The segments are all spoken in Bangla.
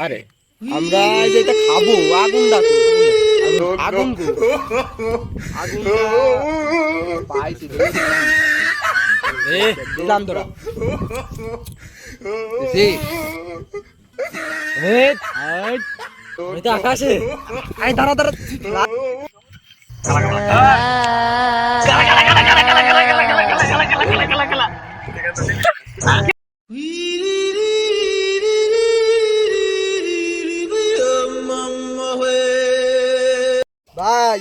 আরে আমরা যেটা খাবো আগুন ডাকো আগুন গো আগুন পাইছি দিলাম তোরা এটা আকাশে আই দাঁড়া দাঁড়া ভাই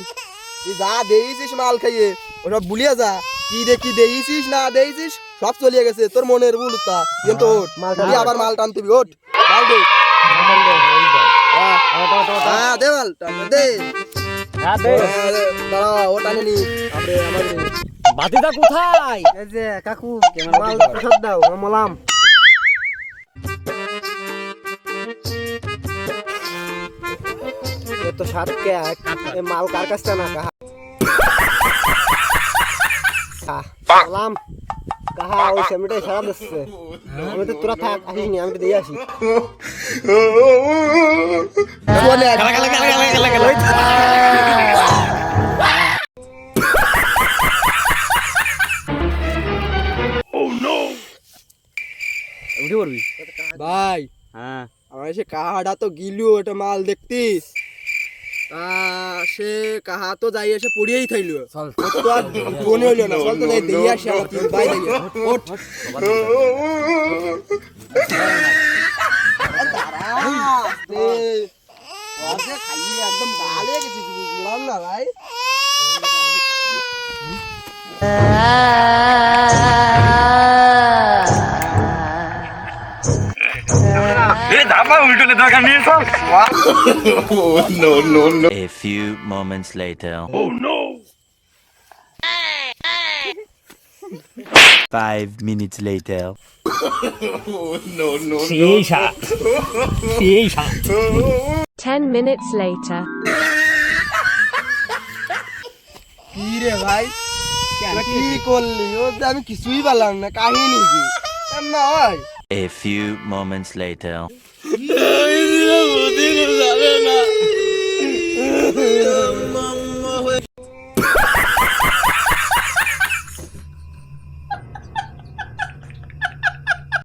তুই যা দিয়েছিস মাল খাইয়ে ওসব ভুলিয়ে যা কি কি দিয়েছিস না দিয়েছিস সব চলিয়ে গেছে তোর মনের ভুলতা কিন্তু ওঠ তুই আবার মাল টানতিবি ওঠ মাল দে হ্যাঁ দে মাল দে দাঁড়া ও টানে নি আপনি আমার বাতিটা কোথায়? এই যে কাকু মাল প্রসাদ দাও মলাম তো সাত কে এ মাল কার কাছে না কাহা মলাম কাহা ওই সেমিটাই সারা দিচ্ছে আমি তো তোরা থাক আসিস নি আমি তো দিয়ে আসি উঠে পড়বি ভাই হ্যাঁ আমার সে কাহাটা তো গিলু ওটা মাল দেখতিস সে কাহা তো যাই এসে পড়িয়েই থাইলো তো আর মনে হইলো না চল তো যাই দিয়ে আসি আমার তিন ভাই যাই ওঠ খাইয়ে একদম ডালে গেছি বুঝলাম না ভাই A few moments later. Oh no! 5 minutes later. Shisha. 10 minutes later. কি রে ভাই কি করলি ও আমি কিছুই বললাম না কাহিনী কি না হয় A few moments later. না